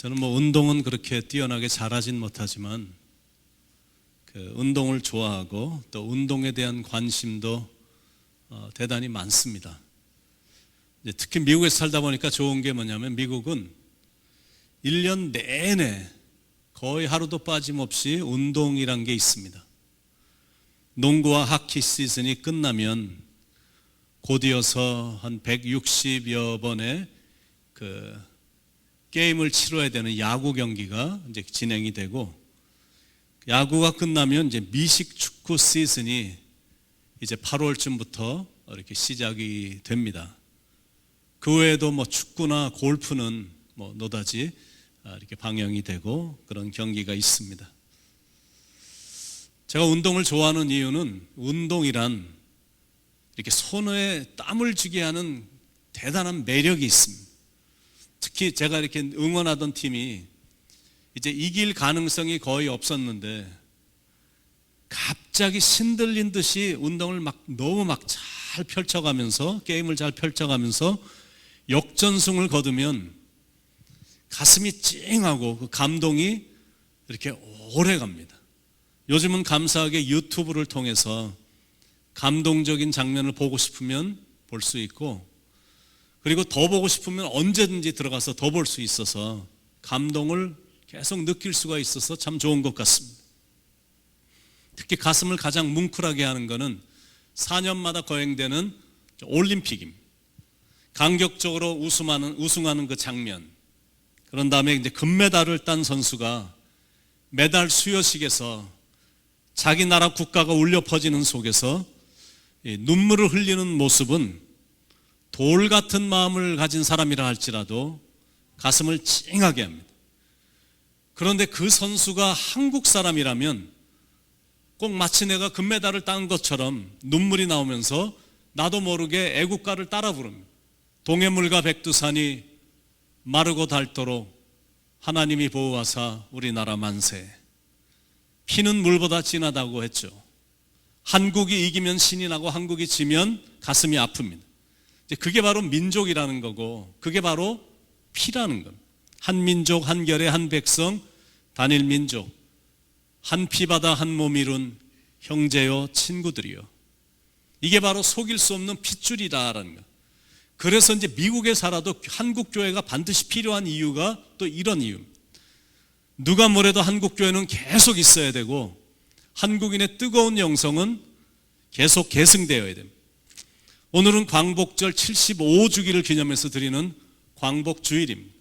저는 운동은 그렇게 뛰어나게 잘하진 못하지만 운동을 좋아하고 또 운동에 대한 관심도 대단히 많습니다. 특히 미국에서 살다 보니까 좋은 게 뭐냐면 미국은 1년 내내 거의 하루도 빠짐없이 운동이란 게 있습니다. 농구와 하키 시즌이 끝나면 곧이어서 한 160여 번의 게임을 치러야 되는 야구 경기가 이제 진행이 되고, 야구가 끝나면 이제 미식 축구 시즌이 이제 8월쯤부터 이렇게 시작이 됩니다. 그 외에도 축구나 골프는 노다지 이렇게 방영이 되고 그런 경기가 있습니다. 제가 운동을 좋아하는 이유는 운동이란 이렇게 손에 땀을 쥐게 하는 대단한 매력이 있습니다. 특히 제가 이렇게 응원하던 팀이 이제 이길 가능성이 거의 없었는데 갑자기 신들린 듯이 운동을 너무 잘 펼쳐가면서, 게임을 잘 펼쳐가면서 역전승을 거두면 가슴이 찡하고 그 감동이 이렇게 오래 갑니다. 요즘은 감사하게 유튜브를 통해서 감동적인 장면을 보고 싶으면 볼 수 있고, 그리고 더 보고 싶으면 언제든지 들어가서 더 볼 수 있어서 감동을 계속 느낄 수가 있어서 참 좋은 것 같습니다. 특히 가슴을 가장 뭉클하게 하는 것은 4년마다 거행되는 올림픽입니다. 간격적으로 우승하는 그 장면, 그런 다음에 이제 금메달을 딴 선수가 메달 수여식에서 자기 나라 국가가 울려 퍼지는 속에서 눈물을 흘리는 모습은 돌 같은 마음을 가진 사람이라 할지라도 가슴을 찡하게 합니다. 그런데 그 선수가 한국 사람이라면 꼭 마치 내가 금메달을 딴 것처럼 눈물이 나오면서 나도 모르게 애국가를 따라 부릅니다. 동해물과 백두산이 마르고 닳도록 하나님이 보호하사 우리나라 만세. 피는 물보다 진하다고 했죠. 한국이 이기면 신이 나고 한국이 지면 가슴이 아픕니다. 그게 바로 민족이라는 거고, 그게 바로 피라는 겁니다. 한 민족, 한 결의, 한 백성, 단일 민족, 한 피바다 한 몸 이룬 형제요 친구들이요. 이게 바로 속일 수 없는 핏줄이다라는 거. 그래서 이제 미국에 살아도 한국 교회가 반드시 필요한 이유가 또 이런 이유입니다. 누가 뭐래도 한국 교회는 계속 있어야 되고 한국인의 뜨거운 영성은 계속 계승되어야 됩니다. 오늘은 광복절 75주기를 기념해서 드리는 광복주일입니다.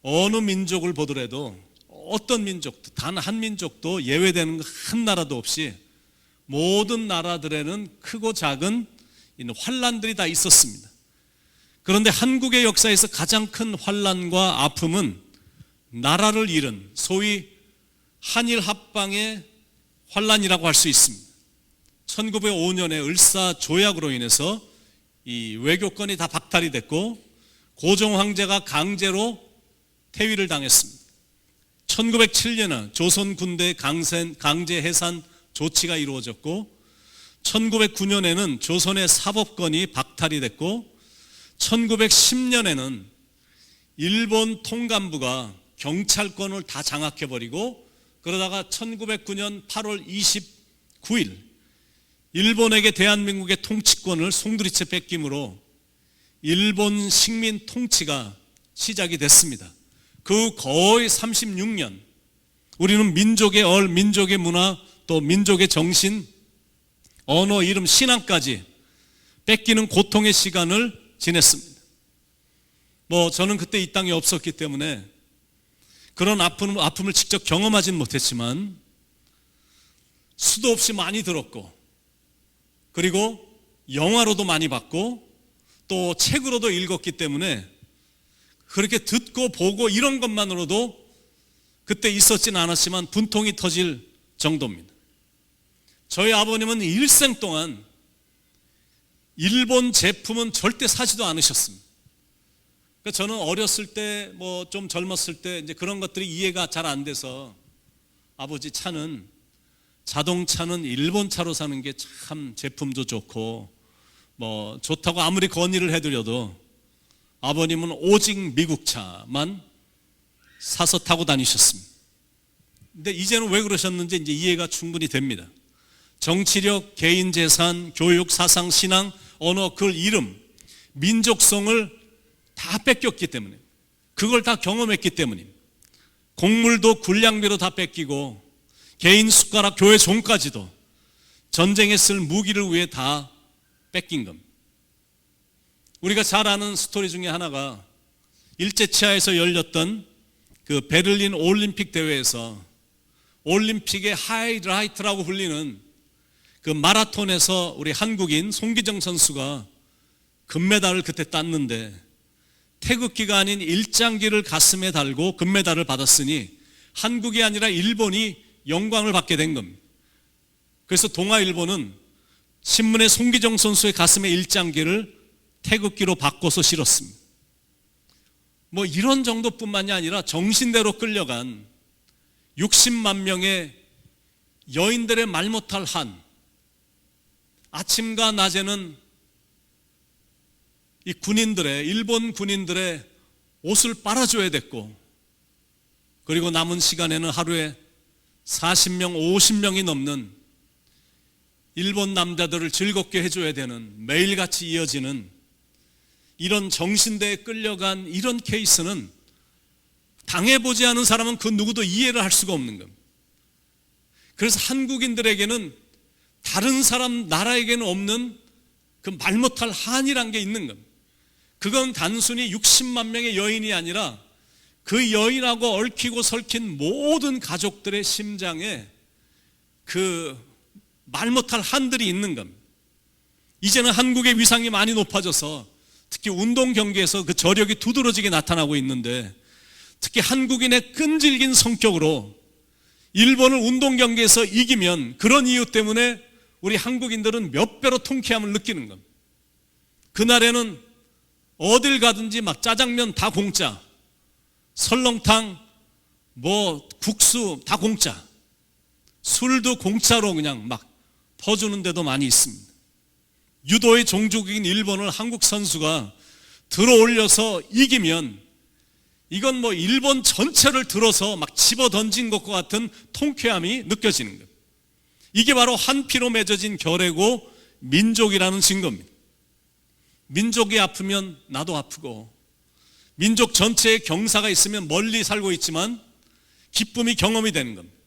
어느 민족을 보더라도 어떤 민족도, 단 한 민족도 예외되는 한 나라도 없이 모든 나라들에는 크고 작은 환란들이 다 있었습니다. 그런데 한국의 역사에서 가장 큰 환란과 아픔은 나라를 잃은 소위 한일 합방의 환란이라고 할 수 있습니다. 1905년에 을사 조약으로 인해서 이 외교권이 다 박탈이 됐고 고종 황제가 강제로 퇴위를 당했습니다. 1907년에 조선 군대 강제 해산 조치가 이루어졌고 1909년에는 조선의 사법권이 박탈이 됐고 1910년에는 일본 통감부가 경찰권을 다 장악해버리고, 그러다가 1909년 8월 29일 일본에게 대한민국의 통치권을 송두리째 뺏김으로 일본 식민 통치가 시작이 됐습니다. 그 거의 36년 우리는 민족의 민족의 문화, 또 민족의 정신, 언어, 이름, 신앙까지 뺏기는 고통의 시간을 지냈습니다. 저는 그때 이 땅에 없었기 때문에 그런 아픔을 직접 경험하진 못했지만 수도 없이 많이 들었고, 그리고 영화로도 많이 봤고 또 책으로도 읽었기 때문에 그렇게 듣고 보고 이런 것만으로도 그때 있었진 않았지만 분통이 터질 정도입니다. 저희 아버님은 일생 동안 일본 제품은 절대 사지도 않으셨습니다. 그러니까 저는 어렸을 때, 좀 젊었을 때 이제 그런 것들이 이해가 잘 안 돼서 아버지 자동차는 일본 차로 사는 게 참 제품도 좋고 좋다고 아무리 건의를 해드려도 아버님은 오직 미국 차만 사서 타고 다니셨습니다. 근데 이제는 왜 그러셨는지 이제 이해가 충분히 됩니다. 정치력, 개인 재산, 교육, 사상, 신앙, 언어, 글, 이름, 민족성을 다 뺏겼기 때문에, 그걸 다 경험했기 때문입니다. 곡물도 군량미로 다 뺏기고 개인 숟가락, 교회 종까지도 전쟁에 쓸 무기를 위해 다 뺏긴 겁니다. 우리가 잘 아는 스토리 중에 하나가 일제치하에서 열렸던 그 베를린 올림픽 대회에서 올림픽의 하이라이트라고 불리는 그 마라톤에서 우리 한국인 송기정 선수가 금메달을 그때 땄는데, 태극기가 아닌 일장기를 가슴에 달고 금메달을 받았으니 한국이 아니라 일본이 영광을 받게 된 겁니다. 그래서 동아일보는 신문에 송기정 선수의 가슴에 일장기를 태극기로 바꿔서 실었습니다. 뭐 이런 정도뿐만이 아니라 정신대로 끌려간 60만 명의 여인들의 말 못할 한, 아침과 낮에는 이 군인들의, 일본 군인들의 옷을 빨아줘야 됐고, 그리고 남은 시간에는 하루에 40명, 50명이 넘는 일본 남자들을 즐겁게 해줘야 되는, 매일같이 이어지는 이런 정신대에 끌려간 이런 케이스는 당해보지 않은 사람은 그 누구도 이해를 할 수가 없는 겁니다. 그래서 한국인들에게는 다른 사람, 나라에게는 없는 그 말 못할 한이란 게 있는 겁니다. 그건 단순히 60만 명의 여인이 아니라 그 여인하고 얽히고 설킨 모든 가족들의 심장에 그 말 못할 한들이 있는 겁니다. 이제는 한국의 위상이 많이 높아져서 특히 운동 경기에서 그 저력이 두드러지게 나타나고 있는데, 특히 한국인의 끈질긴 성격으로 일본을 운동 경기에서 이기면 그런 이유 때문에 우리 한국인들은 몇 배로 통쾌함을 느끼는 겁니다. 그날에는 어딜 가든지 막 짜장면 다 공짜, 설렁탕, 뭐 국수 다 공짜, 술도 공짜로 그냥 막 퍼주는 데도 많이 있습니다. 유도의 종족인 일본을 한국 선수가 들어올려서 이기면 이건 뭐 일본 전체를 들어서 막 집어 던진 것과 같은 통쾌함이 느껴지는 거예요. 이게 바로 한 피로 맺어진 결애고 민족이라는 증거입니다. 민족이 아프면 나도 아프고, 민족 전체에 경사가 있으면 멀리 살고 있지만 기쁨이 경험이 되는 겁니다.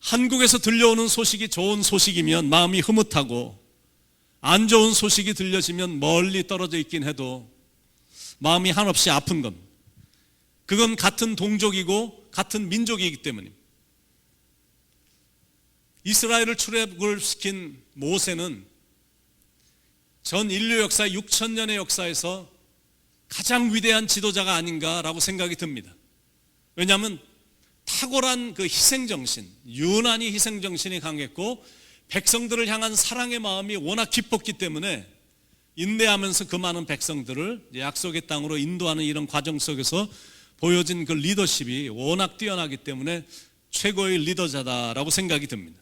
한국에서 들려오는 소식이 좋은 소식이면 마음이 흐뭇하고, 안 좋은 소식이 들려지면 멀리 떨어져 있긴 해도 마음이 한없이 아픈 겁니다. 그건 같은 동족이고 같은 민족이기 때문입니다. 이스라엘을 출애굽을 시킨 모세는 전 인류 역사 6,000년의 역사에서 가장 위대한 지도자가 아닌가라고 생각이 듭니다. 왜냐하면 탁월한 그 희생정신, 유난히 희생정신이 강했고 백성들을 향한 사랑의 마음이 워낙 깊었기 때문에 인내하면서 그 많은 백성들을 약속의 땅으로 인도하는 이런 과정 속에서 보여진 그 리더십이 워낙 뛰어나기 때문에 최고의 리더자다라고 생각이 듭니다.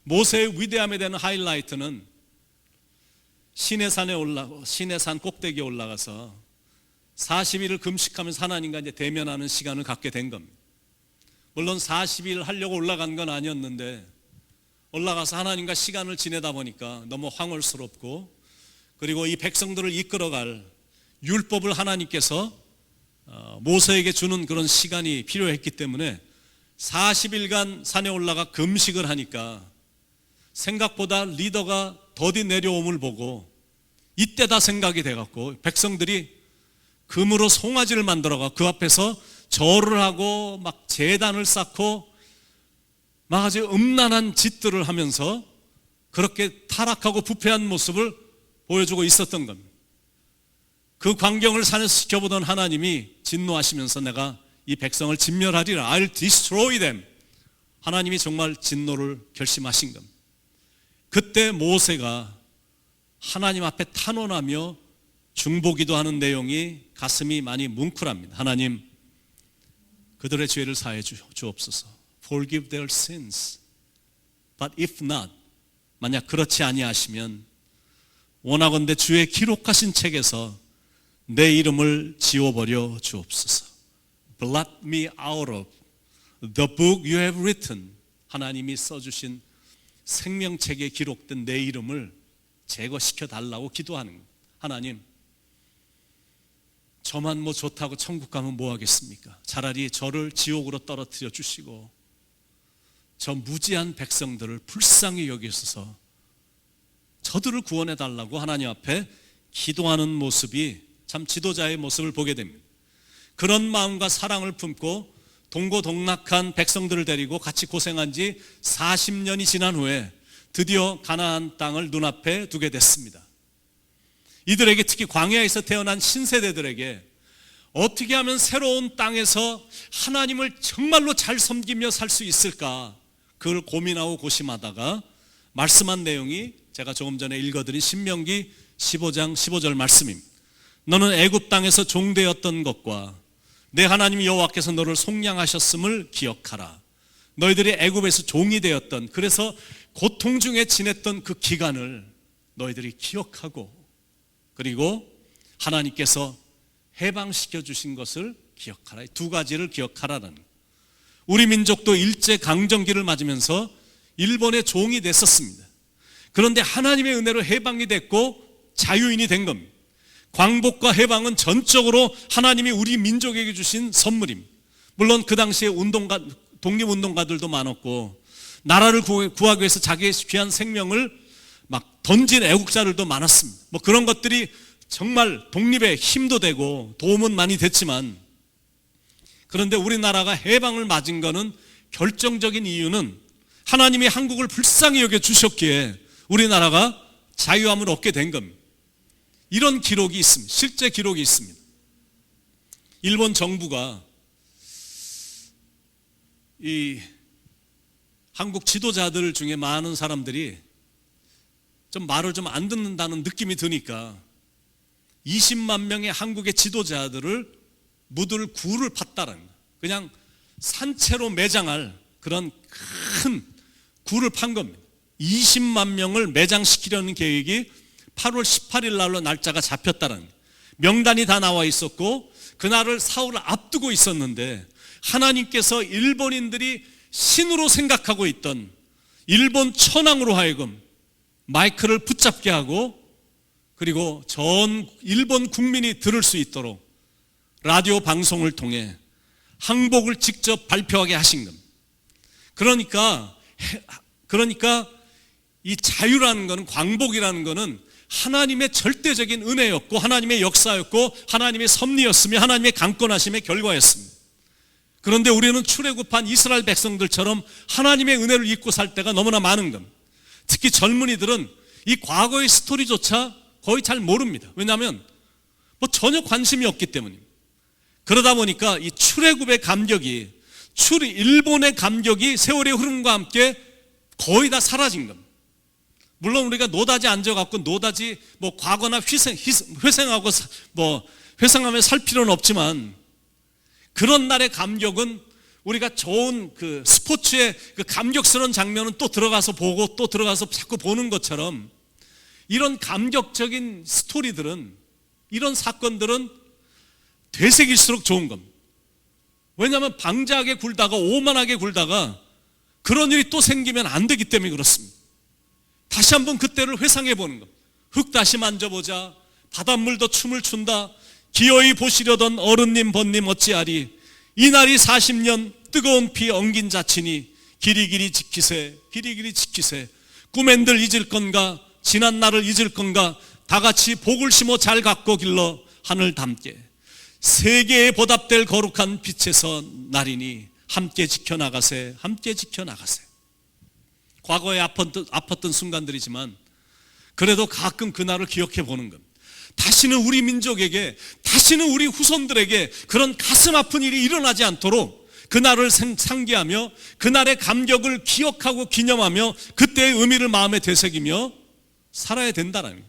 모세의 위대함에 대한 하이라이트는 시내산 꼭대기에 올라가서 40일을 금식하면서 하나님과 이제 대면하는 시간을 갖게 된 겁니다. 물론 40일 하려고 올라간 건 아니었는데 올라가서 하나님과 시간을 지내다 보니까 너무 황홀스럽고, 그리고 이 백성들을 이끌어갈 율법을 하나님께서 모세에게 주는 그런 시간이 필요했기 때문에 40일간 산에 올라가 금식을 하니까 생각보다 리더가 더디 내려옴을 보고 이때다 생각이 돼갖고 백성들이 금으로 송아지를 만들어가 그 앞에서 절을 하고 막 제단을 쌓고 막 아주 음란한 짓들을 하면서 그렇게 타락하고 부패한 모습을 보여주고 있었던 겁니다. 그 광경을 산에서 지켜보던 하나님이 진노하시면서 내가 이 백성을 진멸하리라, I'll destroy them. 하나님이 정말 진노를 결심하신 겁니다. 그때 모세가 하나님 앞에 탄원하며 중보기도 하는 내용이 가슴이 많이 뭉클합니다. 하나님, 그들의 죄를 사해 주옵소서. Forgive their sins. But if not, 만약 그렇지 아니하시면 원하건대 주의 기록하신 책에서 내 이름을 지워버려 주옵소서. blot me out of the book you have written. 하나님이 써주신 생명책에 기록된 내 이름을 제거시켜 달라고 기도하는 거예요. 하나님, 저만 뭐 좋다고 천국 가면 뭐 하겠습니까? 차라리 저를 지옥으로 떨어뜨려 주시고 저 무지한 백성들을 불쌍히 여기셔서 저들을 구원해 달라고 하나님 앞에 기도하는 모습이 참 지도자의 모습을 보게 됩니다. 그런 마음과 사랑을 품고 동고동락한 백성들을 데리고 같이 고생한 지 40년이 지난 후에 드디어 가나안 땅을 눈앞에 두게 됐습니다. 이들에게, 특히 광야에서 태어난 신세대들에게 어떻게 하면 새로운 땅에서 하나님을 정말로 잘 섬기며 살 수 있을까, 그걸 고민하고 고심하다가 말씀한 내용이 제가 조금 전에 읽어드린 신명기 15장 15절 말씀입니다. 너는 애굽 땅에서 종되었던 것과 내 하나님 여호와께서 너를 속량하셨음을 기억하라. 너희들이 애굽에서 종이 되었던, 그래서 고통 중에 지냈던 그 기간을 너희들이 기억하고, 그리고 하나님께서 해방시켜 주신 것을 기억하라. 두 가지를 기억하라는. 우리 민족도 일제 강점기를 맞으면서 일본의 종이 됐었습니다. 그런데 하나님의 은혜로 해방이 됐고 자유인이 된 겁니다. 광복과 해방은 전적으로 하나님이 우리 민족에게 주신 선물입니다. 물론 그 당시에 독립운동가들도 많았고 나라를 구하기 위해서 자기의 귀한 생명을 막 던진 애국자들도 많았습니다. 뭐 그런 것들이 정말 독립에 힘도 되고 도움은 많이 됐지만, 그런데 우리나라가 해방을 맞은 것은 결정적인 이유는 하나님이 한국을 불쌍히 여겨 주셨기에 우리나라가 자유함을 얻게 된 겁니다. 이런 기록이 있습니다. 실제 기록이 있습니다. 일본 정부가 이 한국 지도자들 중에 많은 사람들이 좀 말을 좀 안 듣는다는 느낌이 드니까 20만 명의 한국의 지도자들을 묻을 굴을 팠다는, 그냥 산채로 매장할 그런 큰 굴을 판 겁니다. 20만 명을 매장시키려는 계획이 8월 18일 날로 날짜가 잡혔다는, 명단이 다 나와 있었고 그날을 사흘을 앞두고 있었는데 하나님께서 일본인들이 신으로 생각하고 있던 일본 천황으로 하여금 마이크를 붙잡게 하고, 그리고 전 일본 국민이 들을 수 있도록 라디오 방송을 통해 항복을 직접 발표하게 하신 겁니다. 그러니까 이 자유라는 것은, 광복이라는 것은 하나님의 절대적인 은혜였고 하나님의 역사였고 하나님의 섭리였으며 하나님의 강권하심의 결과였습니다. 그런데 우리는 출애굽한 이스라엘 백성들처럼 하나님의 은혜를 잊고 살 때가 너무나 많은 겁니다. 특히 젊은이들은 이 과거의 스토리조차 거의 잘 모릅니다. 왜냐하면 뭐 전혀 관심이 없기 때문입니다. 그러다 보니까 이 출애굽의 감격이, 일본의 감격이 세월의 흐름과 함께 거의 다 사라진 겁니다. 물론 우리가 노다지 앉아갖고 노다지 뭐 과거나 회상하고 뭐 회상하며 살 필요는 없지만, 그런 날의 감격은 우리가 좋은 그 스포츠의 그 감격스러운 장면은 또 들어가서 보고 또 들어가서 자꾸 보는 것처럼, 이런 감격적인 스토리들은, 이런 사건들은 되새길수록 좋은 겁니다. 왜냐하면 방자하게 굴다가 오만하게 굴다가 그런 일이 또 생기면 안 되기 때문에 그렇습니다. 다시 한번 그때를 회상해 보는 것. 흙 다시 만져보자. 바닷물도 춤을 춘다. 기어이 보시려던 어른님 번님 어찌하리. 이날이 40년 뜨거운 피 엉긴 자치니 길이길이 지키세, 길이길이 지키세. 꿈엔들 잊을 건가, 지난 날을 잊을 건가. 다 같이 복을 심어 잘 갖고 길러 하늘 담게. 세계에 보답될 거룩한 빛에서 날이니 함께 지켜나가세, 함께 지켜나가세. 과거에 아팠던 순간들이지만 그래도 가끔 그날을 기억해 보는 겁니다. 다시는 우리 민족에게, 다시는 우리 후손들에게 그런 가슴 아픈 일이 일어나지 않도록 그날을 상기하며 그날의 감격을 기억하고 기념하며 그때의 의미를 마음에 되새기며 살아야 된다는 거예요.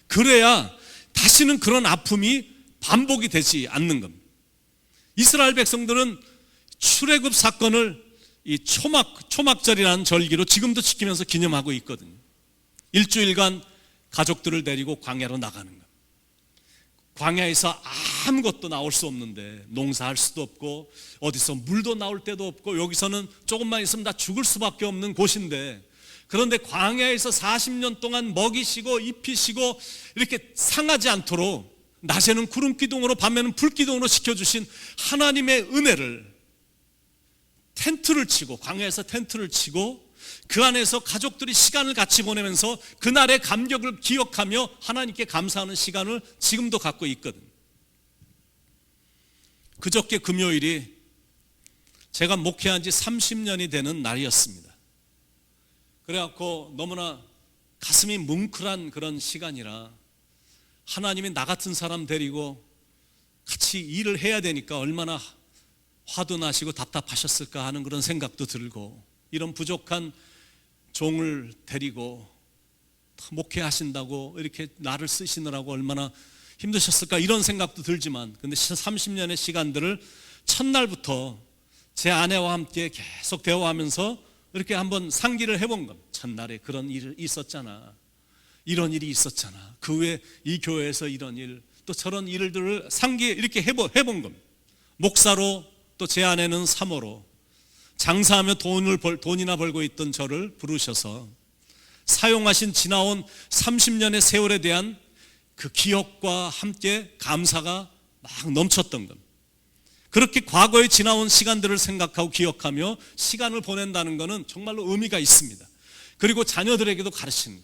그래야 다시는 그런 아픔이 반복이 되지 않는 겁니다. 이스라엘 백성들은 출애굽 사건을 이 초막절이라는 절기로 지금도 지키면서 기념하고 있거든요. 일주일간 가족들을 데리고 광야로 나가는 겁니다. 광야에서 아무것도 나올 수 없는데, 농사할 수도 없고 어디서 물도 나올 데도 없고 여기서는 조금만 있으면 다 죽을 수밖에 없는 곳인데, 그런데 광야에서 40년 동안 먹이시고 입히시고 이렇게 상하지 않도록 낮에는 구름기둥으로 밤에는 불기둥으로 지켜주신 하나님의 은혜를, 텐트를 치고, 광야에서 텐트를 치고 그 안에서 가족들이 시간을 같이 보내면서 그날의 감격을 기억하며 하나님께 감사하는 시간을 지금도 갖고 있거든. 그저께 금요일이 제가 목회한 지 30년이 되는 날이었습니다. 그래갖고 너무나 가슴이 뭉클한 그런 시간이라, 하나님이 나 같은 사람 데리고 같이 일을 해야 되니까 얼마나 화도 나시고 답답하셨을까 하는 그런 생각도 들고, 이런 부족한 종을 데리고 목회하신다고 이렇게 나를 쓰시느라고 얼마나 힘드셨을까 이런 생각도 들지만, 근데 30년의 시간들을 첫날부터 제 아내와 함께 계속 대화하면서 이렇게 한번 상기를 해본 겁니다. 첫날에 그런 일이 있었잖아, 이런 일이 있었잖아, 그 외에 이 교회에서 이런 일, 또 저런 일들을 상기 이렇게 해본 겁니다. 목사로, 또 제 아내는 사모로 장사하며 돈이나 벌고 있던 저를 부르셔서 사용하신 지나온 30년의 세월에 대한 그 기억과 함께 감사가 막 넘쳤던 겁니다. 그렇게 과거에 지나온 시간들을 생각하고 기억하며 시간을 보낸다는 것은 정말로 의미가 있습니다. 그리고 자녀들에게도 가르치는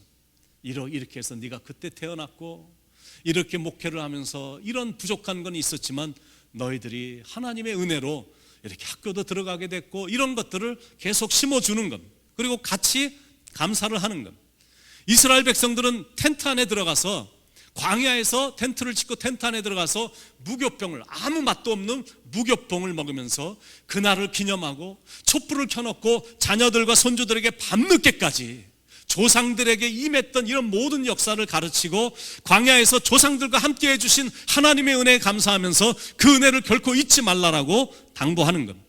거예요. 이렇게 해서 네가 그때 태어났고 이렇게 목회를 하면서 이런 부족한 건 있었지만 너희들이 하나님의 은혜로 이렇게 학교도 들어가게 됐고, 이런 것들을 계속 심어주는 겁니다. 그리고 같이 감사를 하는 겁니다. 이스라엘 백성들은 텐트 안에 들어가서, 광야에서 텐트를 짓고 텐트 안에 들어가서 무교병을, 아무 맛도 없는 무교병을 먹으면서 그날을 기념하고 촛불을 켜놓고 자녀들과 손주들에게 밤늦게까지 조상들에게 임했던 이런 모든 역사를 가르치고, 광야에서 조상들과 함께 해주신 하나님의 은혜에 감사하면서 그 은혜를 결코 잊지 말라라고 당부하는 겁니다.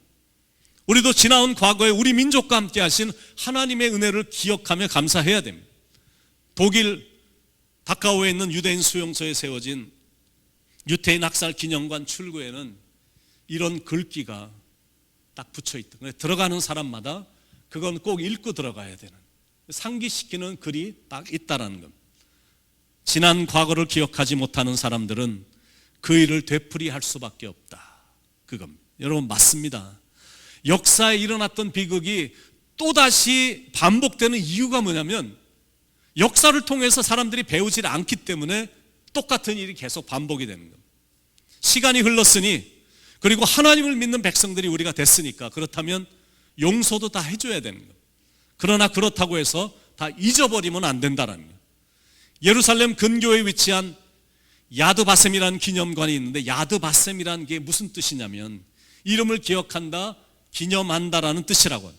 우리도 지나온 과거에 우리 민족과 함께 하신 하나님의 은혜를 기억하며 감사해야 됩니다. 독일 다카오에 있는 유대인 수용소에 세워진 유태인 학살 기념관 출구에는 이런 글귀가 딱 붙여 있다. 들어가는 사람마다 그건 꼭 읽고 들어가야 되는, 상기시키는 글이 딱 있다라는 겁니다. 지난 과거를 기억하지 못하는 사람들은 그 일을 되풀이할 수밖에 없다, 그겁니다. 여러분, 맞습니다. 역사에 일어났던 비극이 또다시 반복되는 이유가 뭐냐면, 역사를 통해서 사람들이 배우지 않기 때문에 똑같은 일이 계속 반복이 되는 겁니다. 시간이 흘렀으니, 그리고 하나님을 믿는 백성들이 우리가 됐으니까, 그렇다면 용서도 다 해줘야 되는 겁니다. 그러나 그렇다고 해서 다 잊어버리면 안 된다는 거예요. 예루살렘 근교에 위치한 야드바셈이라는 기념관이 있는데, 야드바셈이라는 게 무슨 뜻이냐면 이름을 기억한다, 기념한다라는 뜻이라고 해요.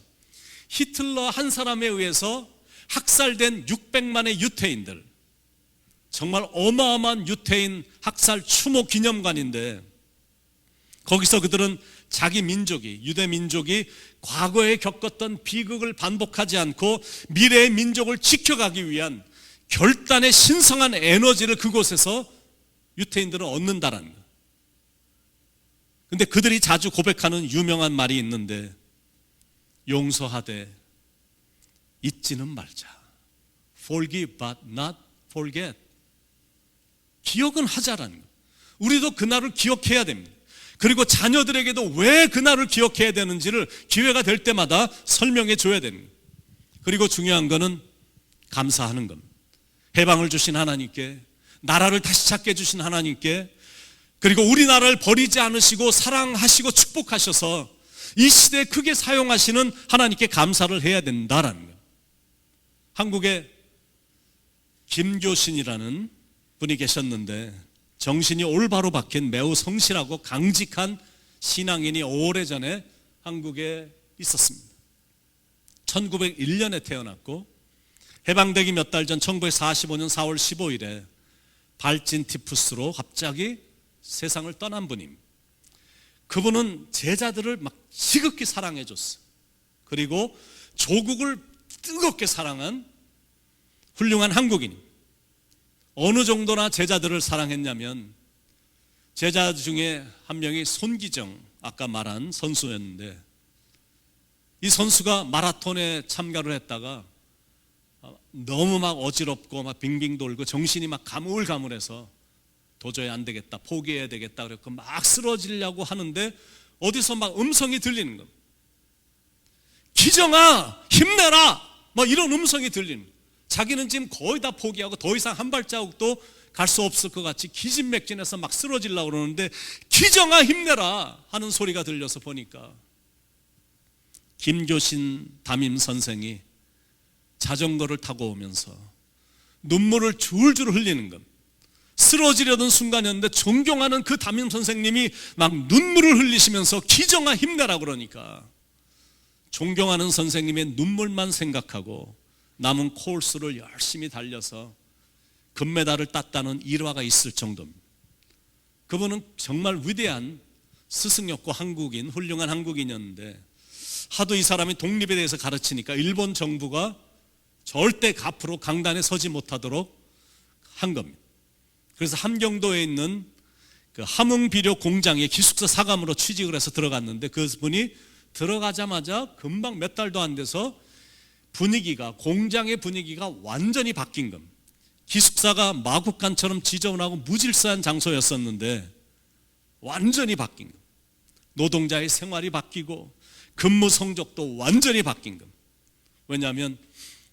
히틀러 한 사람에 의해서 학살된 600만의 유태인들, 정말 어마어마한 유태인 학살 추모 기념관인데, 거기서 그들은 자기 민족이, 유대 민족이 과거에 겪었던 비극을 반복하지 않고 미래의 민족을 지켜가기 위한 결단의 신성한 에너지를 그곳에서 유태인들은 얻는다라는 거예요. 근데 그들이 자주 고백하는 유명한 말이 있는데, 용서하되 잊지는 말자. Forgive but not forget. 기억은 하자라는 거예요. 우리도 그날을 기억해야 됩니다. 그리고 자녀들에게도 왜 그날을 기억해야 되는지를 기회가 될 때마다 설명해 줘야 되는 거예요. 그리고 중요한 거는 감사하는 겁니다. 해방을 주신 하나님께, 나라를 다시 찾게 해주신 하나님께, 그리고 우리나라를 버리지 않으시고 사랑하시고 축복하셔서 이 시대에 크게 사용하시는 하나님께 감사를 해야 된다라는 거예요. 한국에 김교신이라는 분이 계셨는데, 정신이 올바로 박힌 매우 성실하고 강직한 신앙인이 오래전에 한국에 있었습니다. 1901년에 태어났고 해방되기 몇 달 전 1945년 4월 15일에 발진 티푸스로 갑자기 세상을 떠난 분입니다. 그분은 제자들을 막 지극히 사랑해 줬어요. 그리고 조국을 뜨겁게 사랑한 훌륭한 한국인입니다. 어느 정도나 제자들을 사랑했냐면, 제자 중에 한 명이 손기정, 아까 말한 선수였는데, 이 선수가 마라톤에 참가를 했다가 너무 막 어지럽고 막 빙빙 돌고 정신이 막 가물가물해서 도저히 안 되겠다, 포기해야 되겠다 그래서 막 쓰러지려고 하는데 어디서 막 음성이 들리는 겁니다. 기정아 힘내라, 뭐 이런 음성이 들리는 거예요. 자기는 지금 거의 다 포기하고 더 이상 한 발자국도 갈 수 없을 것 같이 기진맥진해서 막 쓰러지려고 그러는데 기정아 힘내라 하는 소리가 들려서 보니까 김교신 담임 선생이 자전거를 타고 오면서 눈물을 줄줄 흘리는 것, 쓰러지려던 순간이었는데 존경하는 그 담임 선생님이 막 눈물을 흘리시면서 기정아 힘내라 그러니까 존경하는 선생님의 눈물만 생각하고 남은 코스를 열심히 달려서 금메달을 땄다는 일화가 있을 정도입니다. 그분은 정말 위대한 스승이었고 한국인, 훌륭한 한국인이었는데 하도 이 사람이 독립에 대해서 가르치니까 일본 정부가 절대 앞으로 강단에 서지 못하도록 한 겁니다. 그래서 함경도에 있는 그 함흥비료 공장에 기숙사 사감으로 취직을 해서 들어갔는데 그분이 들어가자마자 금방 몇 달도 안 돼서 분위기가, 공장의 분위기가 완전히 바뀐 겁니다. 기숙사가 마국간처럼 지저분하고 무질서한 장소였었는데 완전히 바뀐 겁니다. 노동자의 생활이 바뀌고 근무 성적도 완전히 바뀐 겁니다. 왜냐하면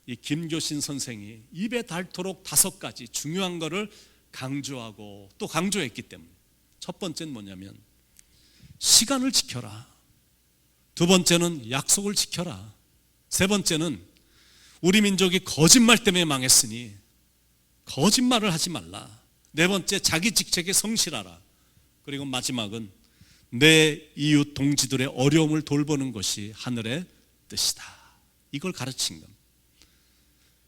이 김교신 선생이 입에 닳도록 5가지 중요한 거를 강조하고 또 강조했기 때문에, 첫 번째는 뭐냐면 시간을 지켜라, 두 번째는 약속을 지켜라, 세 번째는 우리 민족이 거짓말 때문에 망했으니 거짓말을 하지 말라, 네 번째 자기 직책에 성실하라, 그리고 마지막은 내 이웃 동지들의 어려움을 돌보는 것이 하늘의 뜻이다. 이걸 가르친 겁니다.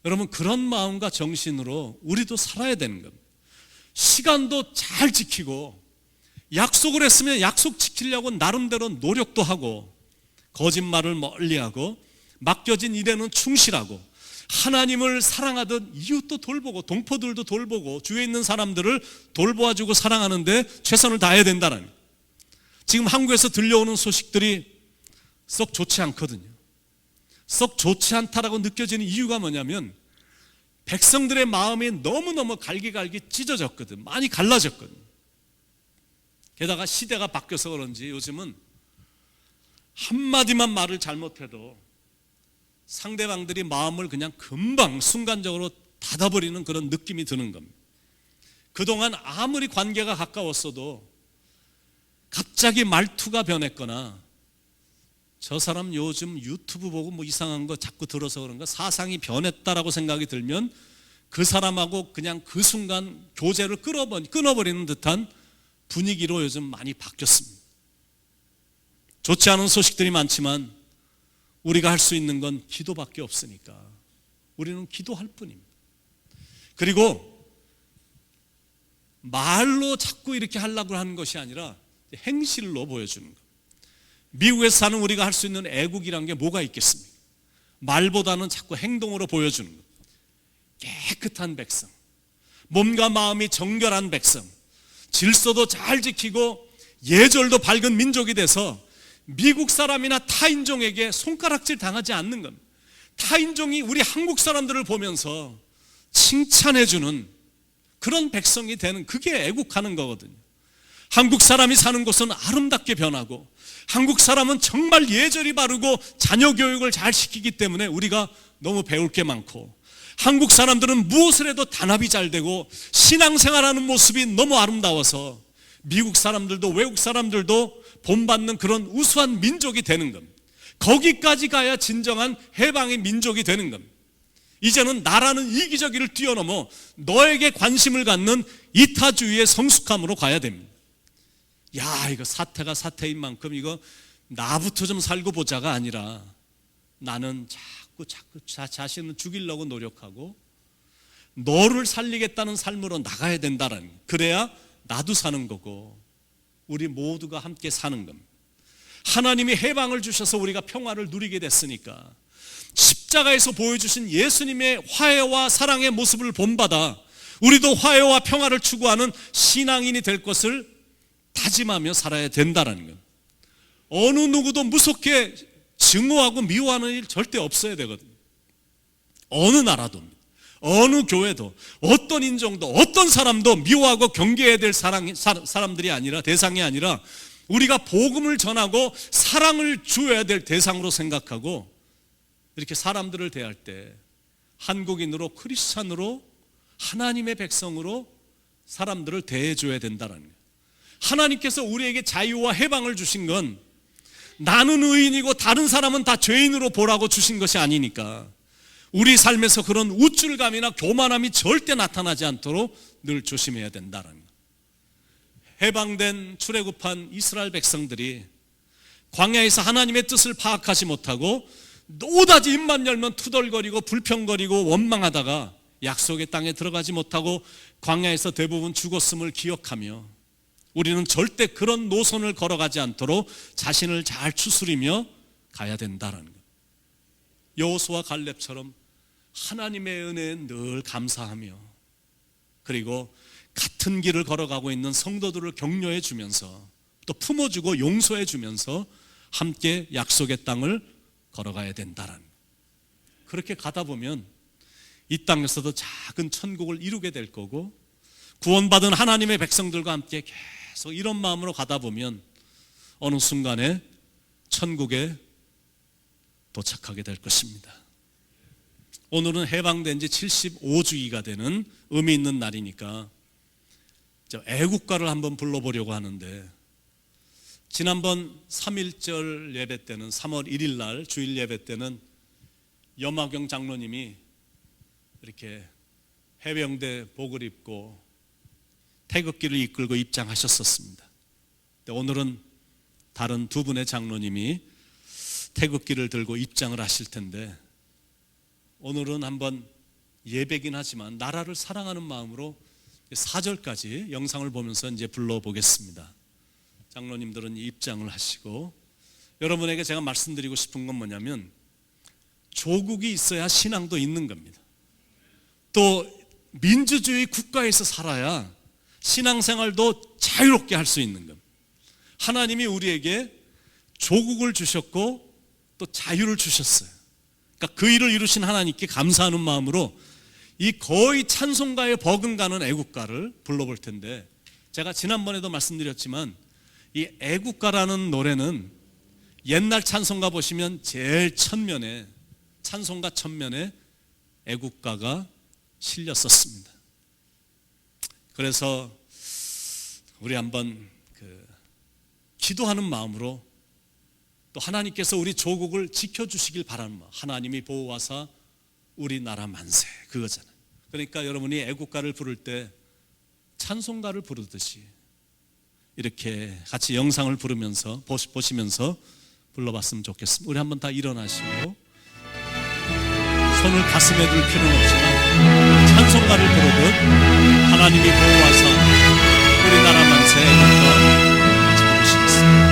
여러분, 그런 마음과 정신으로 우리도 살아야 되는 겁니다. 시간도 잘 지키고 약속을 했으면 약속 지키려고 나름대로 노력도 하고 거짓말을 멀리하고 맡겨진 일에는 충실하고 하나님을 사랑하던 이웃도 돌보고 동포들도 돌보고 주위에 있는 사람들을 돌보아주고 사랑하는데 최선을 다해야 된다는 거예요. 지금 한국에서 들려오는 소식들이 썩 좋지 않거든요. 썩 좋지 않다라고 느껴지는 이유가 뭐냐면 백성들의 마음이 너무너무 갈기갈기 찢어졌거든. 많이 갈라졌거든. 게다가 시대가 바뀌어서 그런지 요즘은 한마디만 말을 잘못해도 상대방들이 마음을 그냥 금방 순간적으로 닫아버리는 그런 느낌이 드는 겁니다. 그동안 아무리 관계가 가까웠어도 갑자기 말투가 변했거나 저 사람 요즘 유튜브 보고 뭐 이상한 거 자꾸 들어서 그런가 사상이 변했다라고 생각이 들면 그 사람하고 그냥 그 순간 교제를 끊어버리는 듯한 분위기로 요즘 많이 바뀌었습니다. 좋지 않은 소식들이 많지만 우리가 할 수 있는 건 기도밖에 없으니까 우리는 기도할 뿐입니다. 그리고 말로 자꾸 이렇게 하려고 하는 것이 아니라 행실로 보여주는 것. 미국에서 사는 우리가 할 수 있는 애국이란 게 뭐가 있겠습니까? 말보다는 자꾸 행동으로 보여주는 것. 깨끗한 백성, 몸과 마음이 정결한 백성, 질서도 잘 지키고 예절도 밝은 민족이 돼서 미국 사람이나 타인종에게 손가락질 당하지 않는 겁니다. 타인종이 우리 한국 사람들을 보면서 칭찬해주는 그런 백성이 되는, 그게 애국하는 거거든요. 한국 사람이 사는 곳은 아름답게 변하고 한국 사람은 정말 예절이 바르고 자녀 교육을 잘 시키기 때문에 우리가 너무 배울 게 많고, 한국 사람들은 무엇을 해도 단합이 잘 되고 신앙생활하는 모습이 너무 아름다워서 미국 사람들도 외국 사람들도 본받는 그런 우수한 민족이 되는 겁니다. 거기까지 가야 진정한 해방의 민족이 되는 겁니다. 이제는 나라는 이기적이를 뛰어넘어 너에게 관심을 갖는 이타주의의 성숙함으로 가야 됩니다. 야, 이거 사태가 사태인 만큼 이거 나부터 좀 살고 보자가 아니라 나는 자꾸 자신을 죽이려고 노력하고 너를 살리겠다는 삶으로 나가야 된다는 거예요. 그래야 나도 사는 거고 우리 모두가 함께 사는 겁니다. 하나님이 해방을 주셔서 우리가 평화를 누리게 됐으니까 십자가에서 보여주신 예수님의 화해와 사랑의 모습을 본받아 우리도 화해와 평화를 추구하는 신앙인이 될 것을 다짐하며 살아야 된다는 것. 어느 누구도 무섭게 증오하고 미워하는 일 절대 없어야 되거든요. 어느 나라도, 어느 교회도, 어떤 인종도, 어떤 사람도 미워하고 경계해야 될 사람들이 아니라, 대상이 아니라 우리가 복음을 전하고 사랑을 주어야 될 대상으로 생각하고 이렇게 사람들을 대할 때 한국인으로, 크리스찬으로, 하나님의 백성으로 사람들을 대해줘야 된다는 거예요. 하나님께서 우리에게 자유와 해방을 주신 건 나는 의인이고 다른 사람은 다 죄인으로 보라고 주신 것이 아니니까 우리 삶에서 그런 우쭐감이나 교만함이 절대 나타나지 않도록 늘 조심해야 된다는 거예요. 해방된 출애굽한 이스라엘 백성들이 광야에서 하나님의 뜻을 파악하지 못하고 노다지 입만 열면 투덜거리고 불평거리고 원망하다가 약속의 땅에 들어가지 못하고 광야에서 대부분 죽었음을 기억하며 우리는 절대 그런 노선을 걸어가지 않도록 자신을 잘 추스리며 가야 된다는 것. 여호수아 갈렙처럼 하나님의 은혜에 늘 감사하며 그리고 같은 길을 걸어가고 있는 성도들을 격려해 주면서 또 품어주고 용서해 주면서 함께 약속의 땅을 걸어가야 된다는 것. 그렇게 가다 보면 이 땅에서도 작은 천국을 이루게 될 거고 구원받은 하나님의 백성들과 함께 계속 이런 마음으로 가다 보면 어느 순간에 천국에 도착하게 될 것입니다. 오늘은 해방된 지 75주기가 되는 의미 있는 날이니까 애국가를 한번 불러보려고 하는데 지난번 3.1절 예배 때는 3월 1일 날 주일 예배 때는 염화경 장로님이 이렇게 해병대 복을 입고 태극기를 이끌고 입장하셨었습니다. 오늘은 다른 두 분의 장로님이 태극기를 들고 입장을 하실 텐데 오늘은 한번 예배긴 하지만 나라를 사랑하는 마음으로 4절까지 영상을 보면서 이제 불러보겠습니다. 장로님들은 입장을 하시고 여러분에게 제가 말씀드리고 싶은 건 뭐냐면 조국이 있어야 신앙도 있는 겁니다. 또 민주주의 국가에서 살아야 신앙생활도 자유롭게 할 수 있는 겁니다. 하나님이 우리에게 조국을 주셨고 또 자유를 주셨어요. 그러니까 그 일을 이루신 하나님께 감사하는 마음으로 이 거의 찬송가에 버금가는 애국가를 불러볼 텐데 제가 지난번에도 말씀드렸지만 이 애국가라는 노래는 옛날 찬송가 보시면 제일 첫면에 찬송가 첫면에 애국가가 실렸었습니다. 그래서 우리 한번 기도하는 마음으로 또 하나님께서 우리 조국을 지켜주시길 바라는 마음, 하나님이 보호하사 우리나라 만세 그거잖아요. 그러니까 여러분이 애국가를 부를 때 찬송가를 부르듯이 이렇게 같이 영상을 부르면서 보시면서 불러봤으면 좋겠습니다. 우리 한번 다 일어나시고 손을 가슴에 둘 필요는 없지만 찬송가를 부르듯 하나님이 보호하사 우리나라 만세 같이 부르시겠습니다.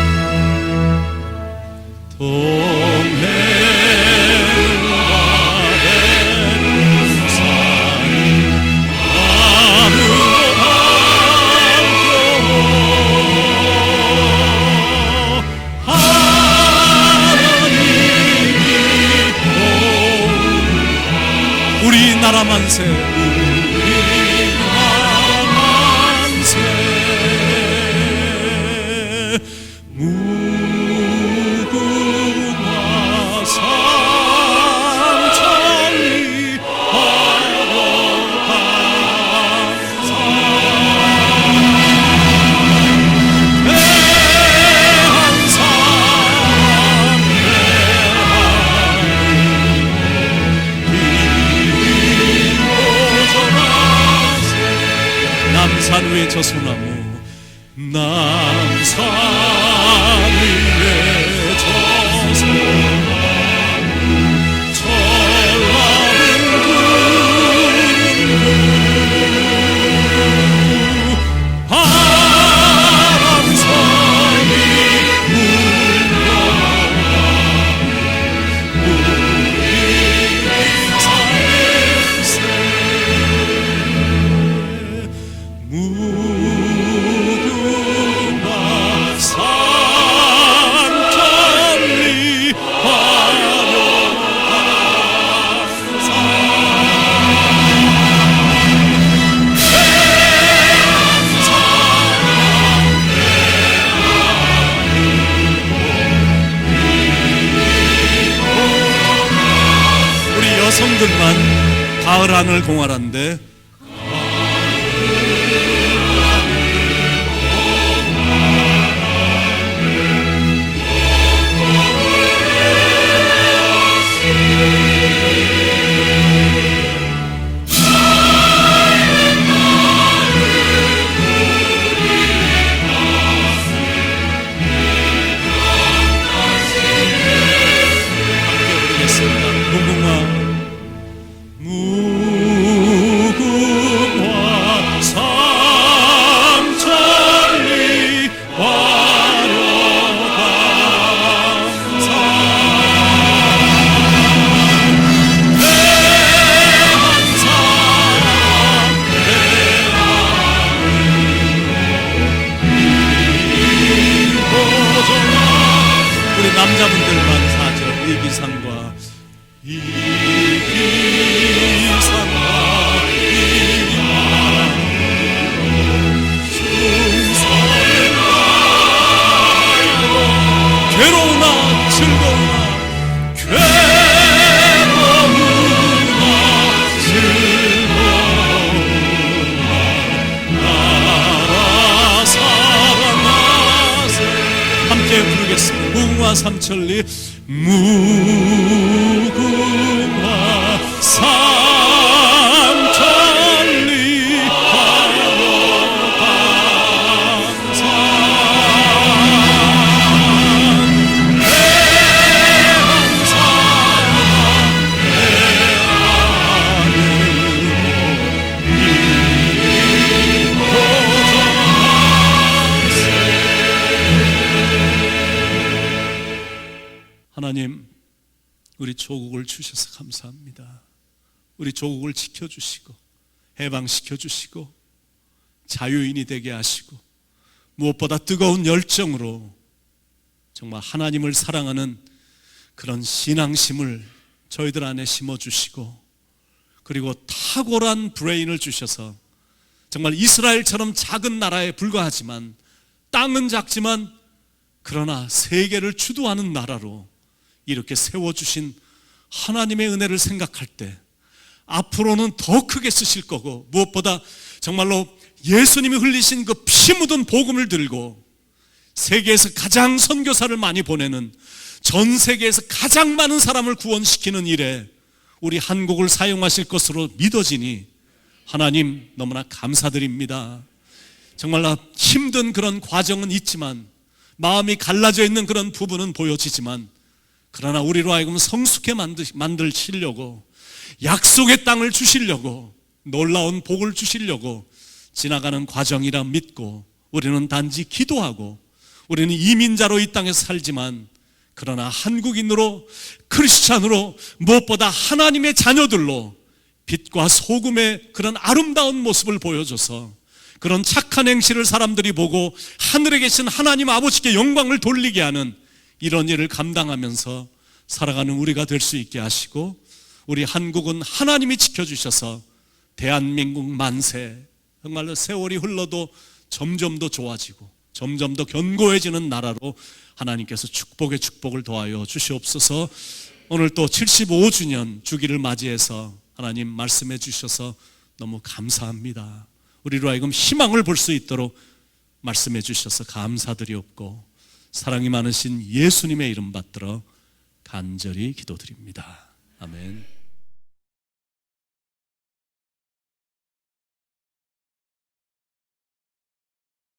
우리나라 만세 우리나라 만세 무궁화 삼천리 남산 위에 저 소나무 남산 위에 저 소나무 전라는 바람성이 울려 우리 삶새 무궁화 남자분들만 가을 하늘 공활한데 무궁화 삼천리 화려감사 우리 남자분들만 사죠. 이기상과 괴로우나 즐거우나 나라 사랑하세. 함께 부르겠습니다. 무궁화 삼천리 무궁화 삼천리 화려감사 하나님, 우리 조국을 주셔서 감사합니다. 우리 조국을 지켜주시고 해방시켜주시고 자유인이 되게 하시고 무엇보다 뜨거운 열정으로 정말 하나님을 사랑하는 그런 신앙심을 저희들 안에 심어주시고 그리고 탁월한 브레인을 주셔서 정말 이스라엘처럼 작은 나라에 불과하지만 땅은 작지만 그러나 세계를 주도하는 나라로 이렇게 세워주신 하나님의 은혜를 생각할 때 앞으로는 더 크게 쓰실 거고 무엇보다 정말로 예수님이 흘리신 그 피 묻은 복음을 들고 세계에서 가장 선교사를 많이 보내는 전 세계에서 가장 많은 사람을 구원시키는 일에 우리 한국을 사용하실 것으로 믿어지니 하나님 너무나 감사드립니다. 정말 힘든 그런 과정은 있지만 마음이 갈라져 있는 그런 부분은 보여지지만 그러나 우리로 하여금 성숙해 만드시려고 약속의 땅을 주시려고 놀라운 복을 주시려고 지나가는 과정이라 믿고 우리는 단지 기도하고 우리는 이민자로 이 땅에서 살지만 그러나 한국인으로 크리스찬으로 무엇보다 하나님의 자녀들로 빛과 소금의 그런 아름다운 모습을 보여줘서 그런 착한 행실을 사람들이 보고 하늘에 계신 하나님 아버지께 영광을 돌리게 하는 이런 일을 감당하면서 살아가는 우리가 될 수 있게 하시고 우리 한국은 하나님이 지켜주셔서 대한민국 만세 정말로 세월이 흘러도 점점 더 좋아지고 점점 더 견고해지는 나라로 하나님께서 축복의 축복을 더하여 주시옵소서. 오늘 또 75주년 주기를 맞이해서 하나님 말씀해 주셔서 너무 감사합니다. 우리로 하여금 희망을 볼 수 있도록 말씀해 주셔서 감사드리옵고 사랑이 많으신 예수님의 이름 받들어 간절히 기도드립니다. 아멘.